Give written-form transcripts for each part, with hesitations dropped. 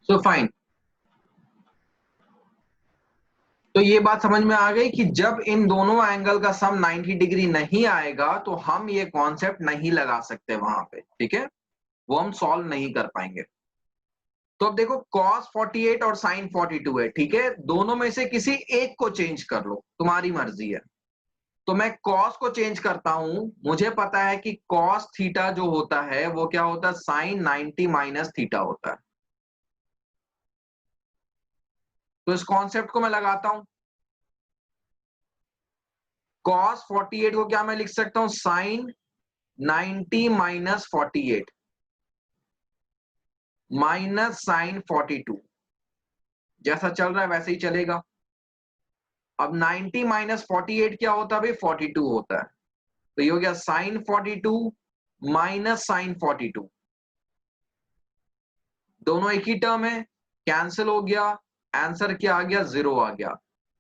So fine. तो ये बात समझ में आ गई कि जब इन दोनों एंगल का सम 90 डिग्री नहीं आएगा तो हम ये कॉन्सेप्ट नहीं लगा सकते वहां पे, ठीक है, वो हम सॉल्व नहीं कर पाएंगे। तो अब देखो cos 48 और sin 42 है, ठीक है, दोनों में से किसी एक को चेंज कर लो, तुम्हारी मर्जी है। तो मैं cos को चेंज करता हूं, मुझे पता है कि cos थीटा जो होता है वो क्या होता है, sin 90 माइनस थीटा होता है। तो इस कॉन्सेप्ट को मैं लगाता हूं, cos 48 को क्या मैं लिख सकता हूं, sin 90 माइनस 48 माइनस साइन 42। जैसा चल रहा है वैसे ही चलेगा। अब 90 माइनस 48 क्या होता है भाई, 42 होता है। तो ये हो गया साइन 42 माइनस साइन 42, दोनों एक ही टर्म है, कैंसिल हो गया, आंसर क्या आ गया, जीरो आ गया।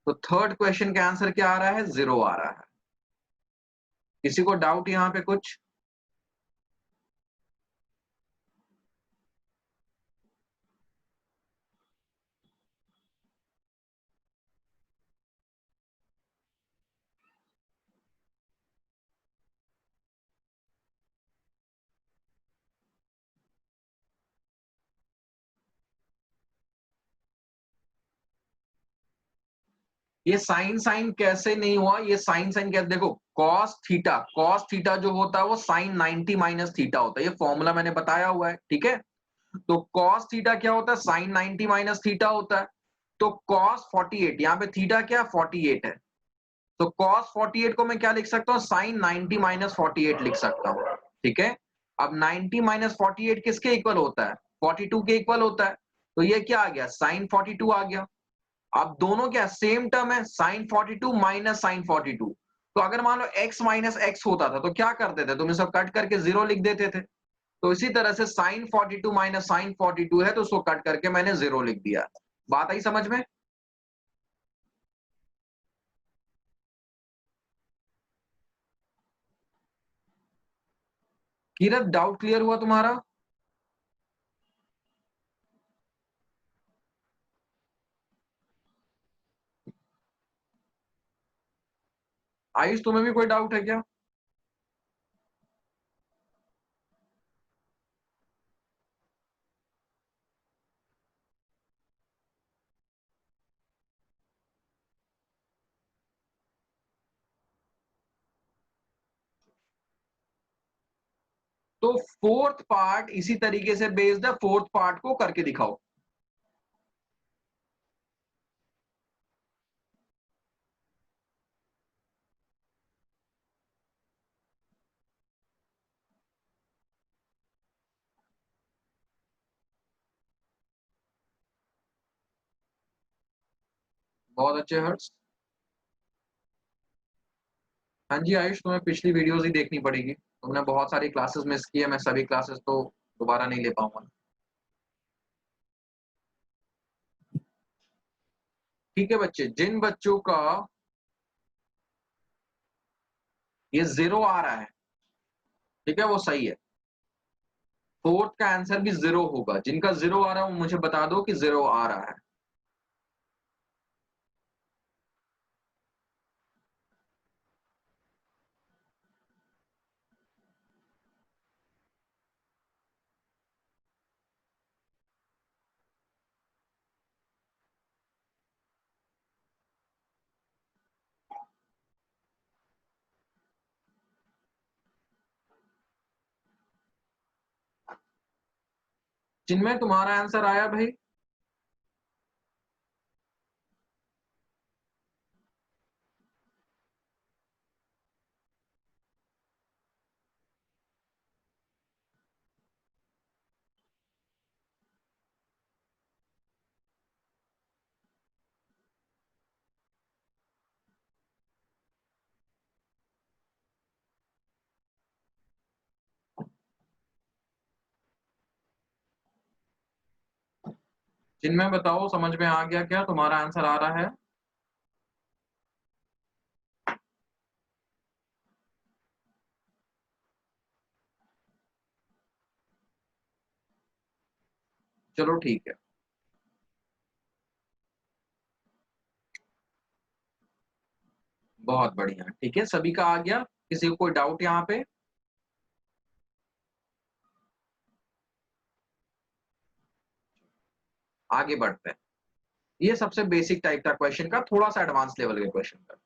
तो थर्ड क्वेश्चन का आंसर क्या आ रहा है, जीरो आ रहा है। किसी को डाउट यहां पे कुछ? ये साइन साइन कैसे नहीं हुआ, ये साइन साइन कैसे, देखो कॉस थीटा जो होता है वो साइन 90 माइनस थीटा होता है, ये फॉर्मूला मैंने बताया हुआ है, ठीक है। तो कॉस थीटा क्या होता है, साइन 90 माइनस थीटा होता है। तो कॉस 48, यहाँ पे थीटा क्या 48 है, तो कॉस 48 को मैं क्या लिख सकता हूँ, साइन 90 माइनस 48 लिख सकता हूँ, ठीक है। अब 90 माइनस 48 किसके इक्वल होता है, 42 के इक्वल होता है। तो ये क्या आ गया, साइन 42 आ गया। अब दोनों क्या सेम टर्म है, साइन 42 माइनस साइन 42। तो अगर मान लो x माइनस एक्स होता था तो क्या करते थे, तुम इसे कट करके जीरो लिख देते थे। तो इसी तरह से साइन 42 माइनस साइन 42 है, तो उसको कट करके मैंने जीरो लिख दिया। बात आई समझ में? किरत डाउट क्लियर हुआ तुम्हारा? आयुष तुम्हें भी कोई डाउट है क्या? तो फोर्थ पार्ट इसी तरीके से बेस्ड है, फोर्थ पार्ट को करके दिखाओ। बहुत अच्छे हर्ष। हाँ जी आयुष, तुम्हें पिछली वीडियोस ही देखनी पड़ेगी, तुमने बहुत सारी क्लासेस मिस की है, मैं सभी क्लासेस तो दोबारा नहीं ले पाऊंगा। ठीक है बच्चे, जिन बच्चों का ये जीरो आ रहा है, ठीक है, वो सही है। फोर्थ का आंसर भी जीरो होगा, जिनका जीरो आ रहा है वो मुझे बता दो कि जीरो आ रहा है। जिनमें तुम्हारा आंसर आया भाई? जिनमें बताओ, समझ में आ गया क्या, तुम्हारा आंसर आ रहा है? चलो ठीक है। बहुत बढ़िया, ठीक है, सभी का आ गया। किसी को कोई डाउट यहाँ पे? आगे बढ़ते हैं। ये सबसे बेसिक टाइप का क्वेश्चन का, थोड़ा सा एडवांस लेवल के क्वेश्चन का।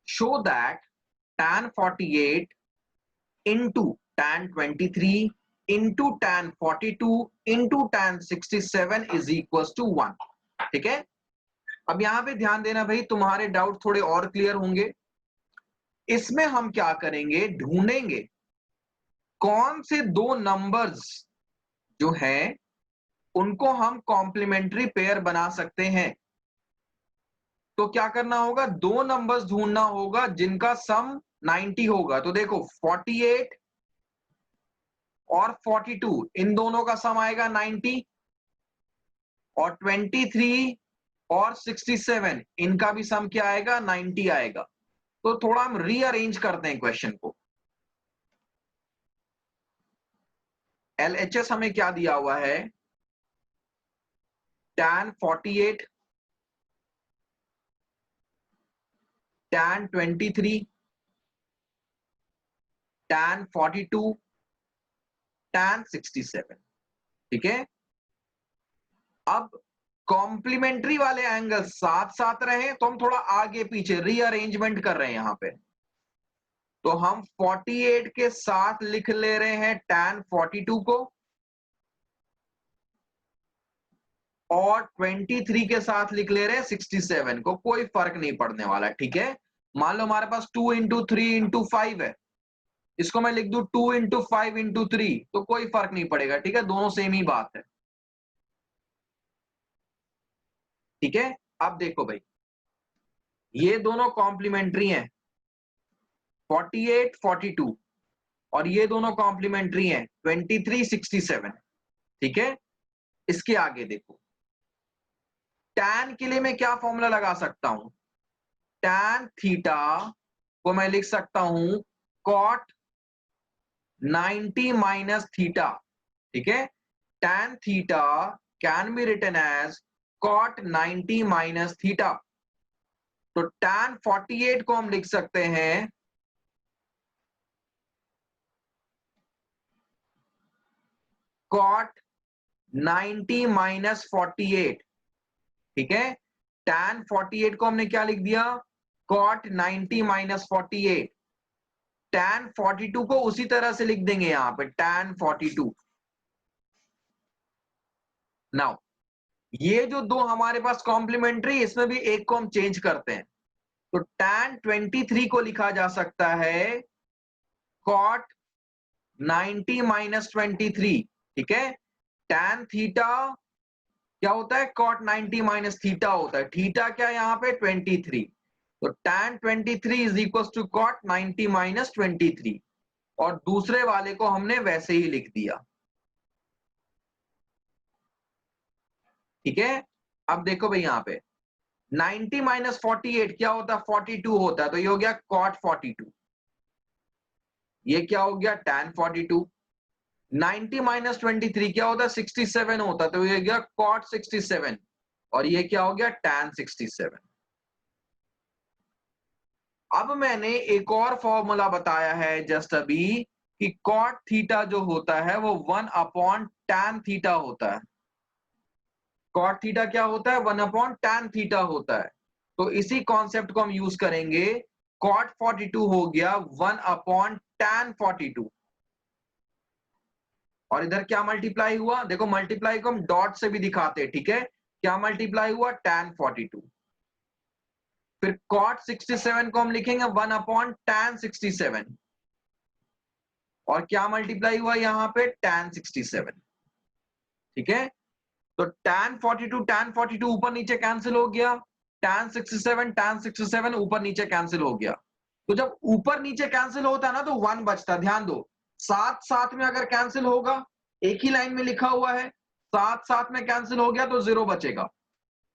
Show that tan 48 into tan 23 into tan 42 into tan 67 is equals to 1। ठीक है, अब यहां पे ध्यान देना भाई, तुम्हारे डाउट थोड़े और क्लियर होंगे। इसमें हम क्या करेंगे, ढूंढेंगे कौन से दो नंबर्स जो हैं उनको हम कॉम्प्लीमेंट्री पेयर बना सकते हैं। तो क्या करना होगा, दो नंबर्स ढूंढना होगा जिनका सम 90 होगा। तो देखो 48 और 42, इन दोनों का सम आएगा 90, और 23 और 67, इनका भी सम क्या आएगा, 90 आएगा। तो थोड़ा हम रीअरेंज करते हैं क्वेश्चन को। एलएचएस हमें क्या दिया हुआ है, tan 48, tan 23, tan 42, tan 67। ठीक है, अब कॉम्प्लीमेंट्री वाले एंगल साथ साथ रहे तो हम थोड़ा आगे पीछे रीअरेंजमेंट कर रहे हैं यहां पे। तो हम 48 के साथ लिख ले रहे हैं tan 42 को, और 23 के साथ लिख ले रहे हैं 67 को। कोई फर्क नहीं पड़ने वाला, ठीक है। मान लो हमारे पास 2 इंटू 3 इंटू 5 है, इसको मैं लिख दूं 2 इंटू 5 इंटू 3, तो कोई फर्क नहीं पड़ेगा, ठीक है, दोनों सेम ही बात है। ठीक है, अब देखो भाई, ये दोनों कॉम्प्लीमेंट्री हैं 48 42, और ये दोनों कॉम्प्लीमेंट्री हैं 23 67। ठीक है, इसके आगे देखो, tan के लिए मैं क्या फॉर्मूला लगा सकता हूं, tan थीटा को मैं लिख सकता हूं cot 90 माइनस थीटा। ठीक है, tan theta can be written as cot 90 minus theta. तो tan 48 को हम लिख सकते हैं cot 90 माइनस 48। ठीक है, tan 48 को हमने क्या लिख दिया, cot 90 माइनस 48। tan 42 को उसी तरह से लिख देंगे यहां पे tan 42। नाउ ये जो दो हमारे पास कॉम्प्लीमेंट्री, इसमें भी एक को हम चेंज करते हैं। तो tan 23 को लिखा जा सकता है cot 90 माइनस 23। ठीक है, tan थीटा क्या होता है, cot 90 माइनस थीटा होता है। थीटा क्या है यहाँ पे, 23। तो tan 23 is equal to cot 90 minus 23, और दूसरे वाले को हमने वैसे ही लिख दिया। ठीक है, अब देखो भाई यहाँ पे 90 माइनस 48 क्या होता है, 42 होता है। तो ये हो गया cot 42, ये क्या हो गया tan 42। 90 माइनस 23 क्या होता है, 67 होता है। तो ये हो गया cot 67, और ये क्या हो गया tan 67। अब मैंने एक और फॉर्मूला बताया है जस्ट अभी कि cot थीटा जो होता है वो 1 अपॉन tan थीटा होता है। cot थीटा क्या होता है, 1 अपॉन tan थीटा होता है। तो इसी कॉन्सेप्ट को हम यूज करेंगे। cot 42 हो गया 1 अपॉन tan 42, और इधर क्या मल्टीप्लाई हुआ, देखो मल्टीप्लाई को हम डॉट से भी दिखाते हैं। ठीक है, क्या मल्टीप्लाई हुआ, tan 42। फिर cot 67 को हम लिखेंगे 1 अपॉन tan 67, और क्या मल्टीप्लाई हुआ यहां पे, tan 67। ठीक है, तो tan 42 ऊपर नीचे कैंसिल हो गया, tan 67 ऊपर नीचे कैंसिल हो गया। तो जब ऊपर नीचे कैंसिल होता है ना, तो 1 बचता है। ध्यान दो, साथ साथ में अगर कैंसिल होगा, एक ही लाइन में लिखा हुआ है, साथ साथ में कैंसिल हो गया तो 0 बचेगा,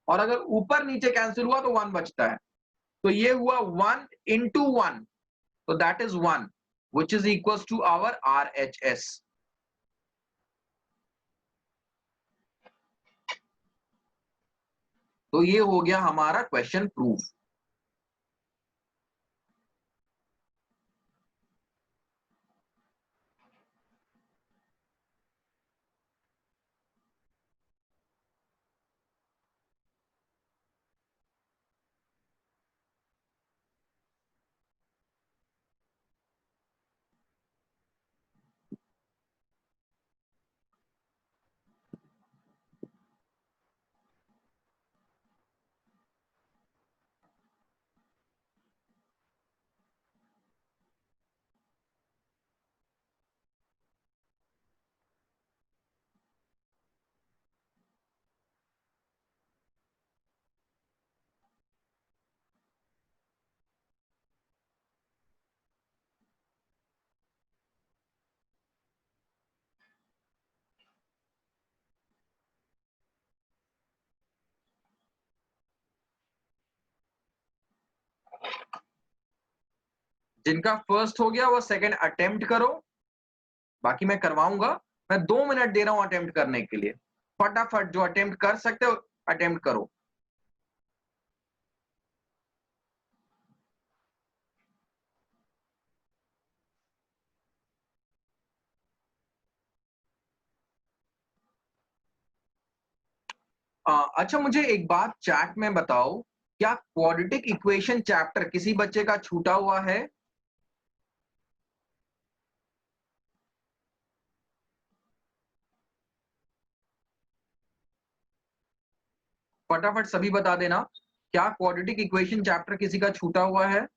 और अगर ऊपर नीचे कैंसिल हुआ तो 1 बचता है। तो ये हुआ 1 इंटू 1, तो that is 1, which is equals to our RHS। तो ये हो गया हमारा क्वेश्चन प्रूफ। जिनका फर्स्ट हो गया वो सेकंड अटेम्प्ट करो, बाकी मैं करवाऊंगा। मैं 2 मिनट दे रहा हूं अटेम्प्ट करने के लिए। फटाफट जो अटेम्प्ट कर सकते हो अटेम्प्ट करो। अच्छा मुझे एक बात चैट में बताओ, क्या क्वाड्रेटिक इक्वेशन चैप्टर किसी बच्चे का छूटा हुआ है? फटाफट सभी बता देना, क्या क्वाड्रेटिक इक्वेशन चैप्टर किसी का छूटा हुआ है?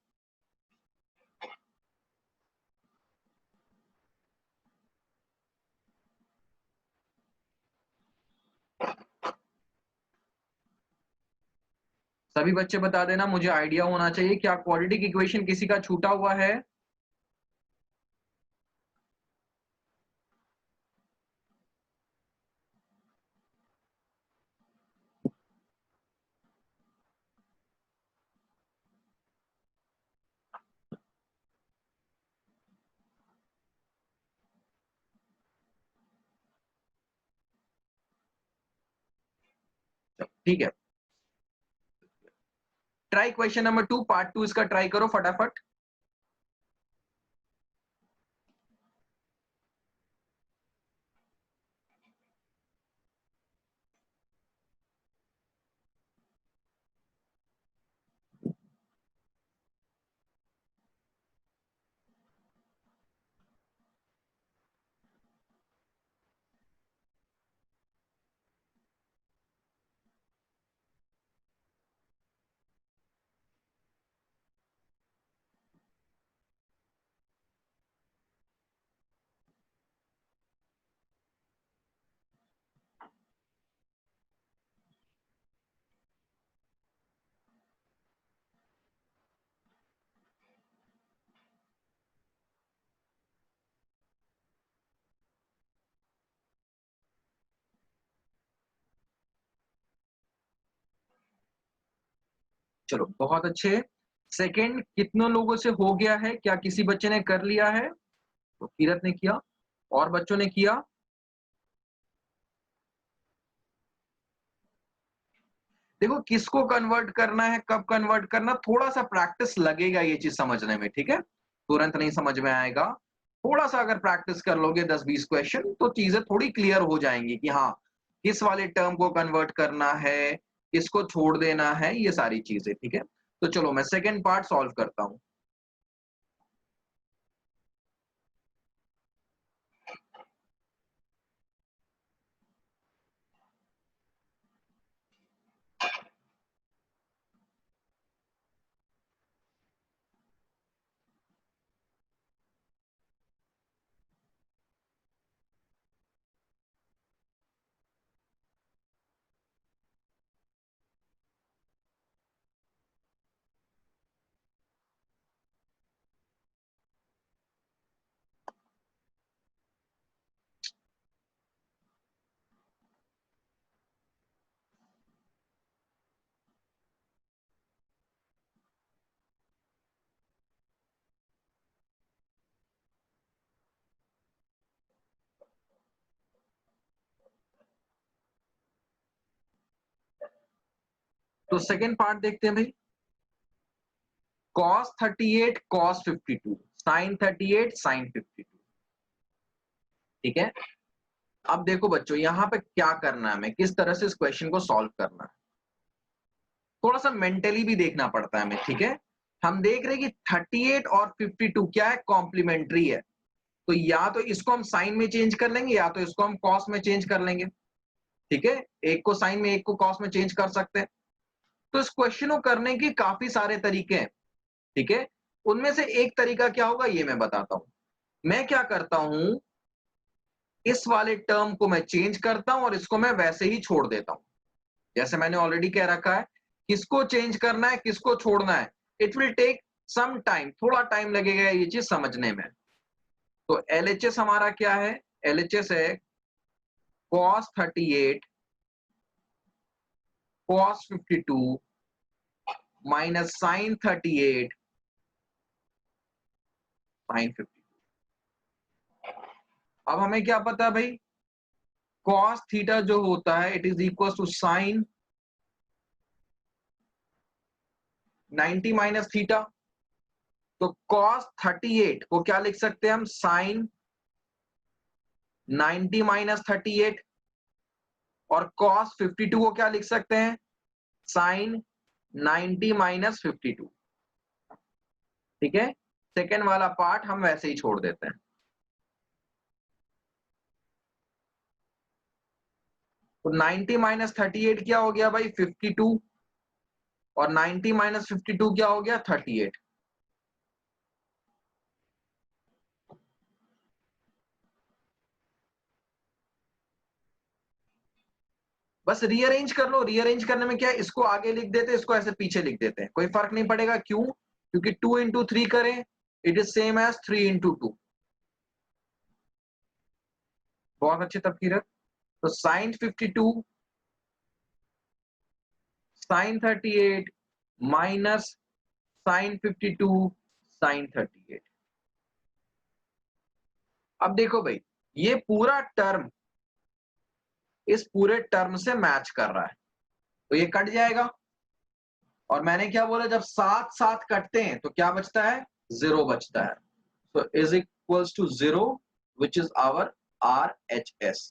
सभी बच्चे बता देना, मुझे आइडिया होना चाहिए, क्या क्वाड्रेटिक इक्वेशन किसी का छूटा हुआ है? ठीक है, ट्राई क्वेश्चन नंबर 2 पार्ट 2 इसका ट्राई करो फटाफट। चलो बहुत अच्छे। सेकंड कितनों लोगों से हो गया है? क्या किसी बच्चे ने कर लिया है? तो किरत ने किया, और बच्चों ने किया? देखो किसको कन्वर्ट करना है, कब कन्वर्ट करना, थोड़ा सा प्रैक्टिस लगेगा ये चीज समझने में, ठीक है? तुरंत नहीं समझ में आएगा। थोड़ा सा अगर प्रैक्टिस कर लोगे 10-20 क्वेश्चन तो चीजें थोड़ी क्लियर हो जाएंगी कि हाँ किस वाले टर्म को कन्वर्ट करना है, किसको छोड़ देना है, ये सारी चीजें, ठीक है? तो चलो मैं सेकेंड पार्ट सॉल्व करता हूं। तो सेकेंड पार्ट देखते हैं भाई, cos 38 cos 52 sin 38 sin 52। ठीक है, अब देखो बच्चों यहाँ पे क्या करना है, हमें किस तरह से इस क्वेश्चन को सॉल्व करना है, थोड़ा सा मेंटली भी देखना पड़ता है हमें। ठीक है, हम देख रहे हैं कि 38 और 52 क्या है, कॉम्प्लीमेंट्री है, तो या तो इसको हम साइन में चेंज कर लेंगे या तो इसको हम कॉस में चेंज कर लेंगे। ठीक है, एक को साइन में एक को कॉस में चेंज कर सकते हैं। तो इस क्वेश्चन को करने के काफी सारे तरीके हैं। ठीक है, उनमें से एक तरीका क्या होगा ये मैं बताता हूं। मैं क्या करता हूं, इस वाले टर्म को मैं चेंज करता हूं और इसको मैं वैसे ही छोड़ देता हूं, जैसे मैंने ऑलरेडी कह रखा है, किसको चेंज करना है किसको छोड़ना है, it will take some time, थोड़ा टाइम लगेगा ये चीज समझने में। तो LHS हमारा क्या है, LHS है cos 38 cos 52 minus sin 38 sin 52। अब हमें क्या पता है भाई, cos थीटा जो होता है it is equal to sin 90 minus theta. तो cos 38 को क्या लिख सकते हैं हम, sin 90 माइनस 38, और cos 52 को क्या लिख सकते हैं, sin 90 माइनस 52। ठीक है, सेकेंड वाला पार्ट हम वैसे ही छोड़ देते हैं। तो 90 माइनस 38 क्या हो गया भाई, 52, और 90 माइनस 52 क्या हो गया, 38। बस रीअरेंज कर लो, रीअरेंज करने में क्या है, इसको आगे लिख देते हैं, इसको ऐसे पीछे लिख देते हैं, कोई फर्क नहीं पड़ेगा। क्यों, क्योंकि 2 इंटू 3 करें it is same as 3 into 2। बहुत अच्छे तफकीर है। तो साइन 52 साइन 38 माइनस साइन 52 साइन 38। अब देखो भाई, ये पूरा टर्म इस पूरे टर्म से मैच कर रहा है, तो ये कट जाएगा। और मैंने क्या बोला, जब साथ साथ कटते हैं तो क्या बचता है, 0 बचता है। तो is equals to 0 which is our RHS।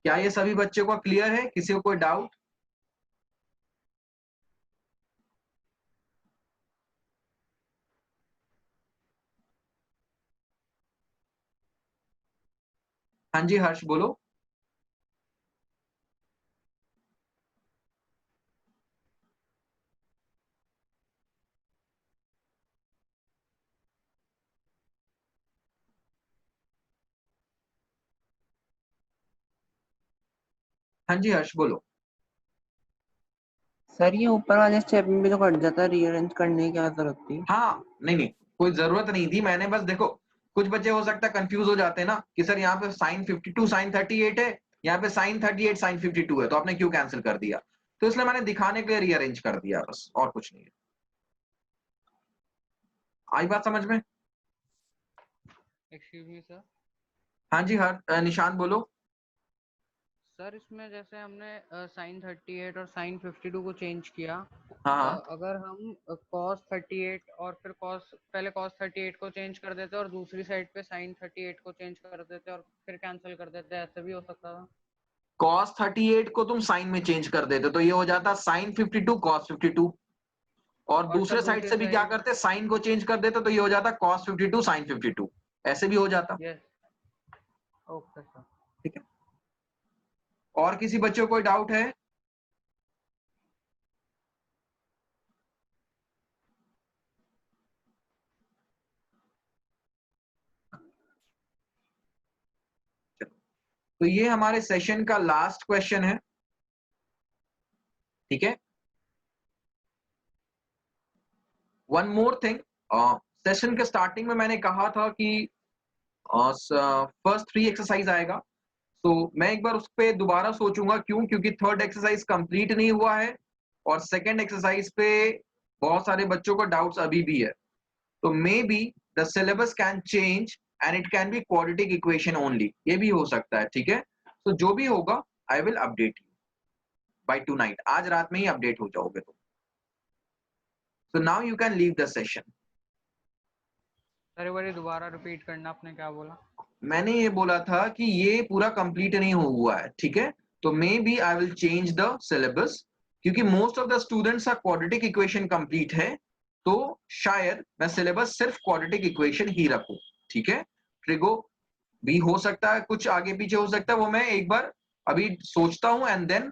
क्या ये सभी बच्चों को क्लियर है, किसी को कोई डाउट? हाँ जी हर्ष बोलो। हाँ जी हर्ष बोलो। सर ये ऊपर वाले स्टेप में भी तो कट जाता है, रीअरेंज करने की क्या जरूरत थी? हाँ नहीं कोई जरूरत नहीं थी, मैंने बस देखो कुछ बच्चे हो सकता है कंफ्यूज हो जाते हैं ना कि सर यहाँ पे साइन 52 साइन 38 है, यहाँ पे साइन 38 साइन 52 है, तो आपने क्यों कैंसिल कर दिया, तो इसलिए मैंने दिखाने के लिए रीअरेंज कर दिया, बस और कुछ नहीं है। आई बात समझ में? Excuse me sir. हाँ जी निशान बोलो। सर इसमें जैसे हमने साइन 38 और साइन 52 को चेंज किया, हाँ हाँ अगर हम कॉस 38 और फिर पहले कॉस 38 को चेंज कर देते और दूसरी साइड पे साइन 38 को चेंज कर देते और फिर कैंसिल कर देते, ऐसे भी हो सकता था? cos 38 को तुम साइन में चेंज कर देते तो ये हो जाता साइन 52 cos 52, और और दूसरे तब साइड दूसरी से भी क्या साइड। करते, साइन को चेंज कर देते तो ये हो जाता cos 52 sin 52, ऐसे भी हो जाता। Yes, okay sir. ठीक है, और किसी बच्चे को कोई डाउट है? तो ये हमारे सेशन का लास्ट क्वेश्चन है। ठीक है, वन मोर थिंग, सेशन के स्टार्टिंग में मैंने कहा था कि फर्स्ट 3 एक्सरसाइज आएगा, तो मैं एक बार उस पर दोबारा सोचूंगा। क्यों, क्योंकि थर्ड एक्सरसाइज कंप्लीट नहीं हुआ है और सेकेंड एक्सरसाइज पे बहुत सारे बच्चों को डाउट्स अभी भी है, तो may be the syllabus can change and it can be quadratic equation only, ये भी हो सकता है। ठीक है, तो जो भी होगा I will update you. Bye tonight, आज रात में ही अपडेट हो जाओगे तुम। So now you can leave the session. Sir एक बार दोबारा रिपीट करना, आपने क्या बोला? मैंने ये बोला था कि ये पूरा कंप्लीट नहीं हुआ है, ठीक है, तो maybe I will change the syllabus, क्योंकि मोस्ट ऑफ द स्टूडेंट्स का क्वाड्रेटिक इक्वेशन कंप्लीट है, तो शायद मैं सिलेबस सिर्फ क्वाड्रेटिक इक्वेशन ही रखूं, ठीक है। ट्रिगो भी हो सकता है, कुछ आगे पीछे हो सकता है, वो मैं एक बार अभी सोचता हूं एंड देन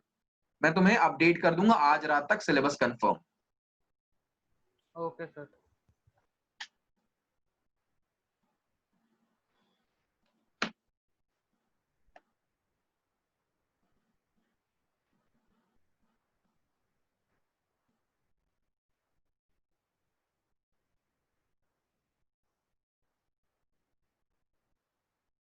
मैं तुम्हें अपडेट कर दूंगा आज रात तक सिलेबस कंफर्म। Okay sir.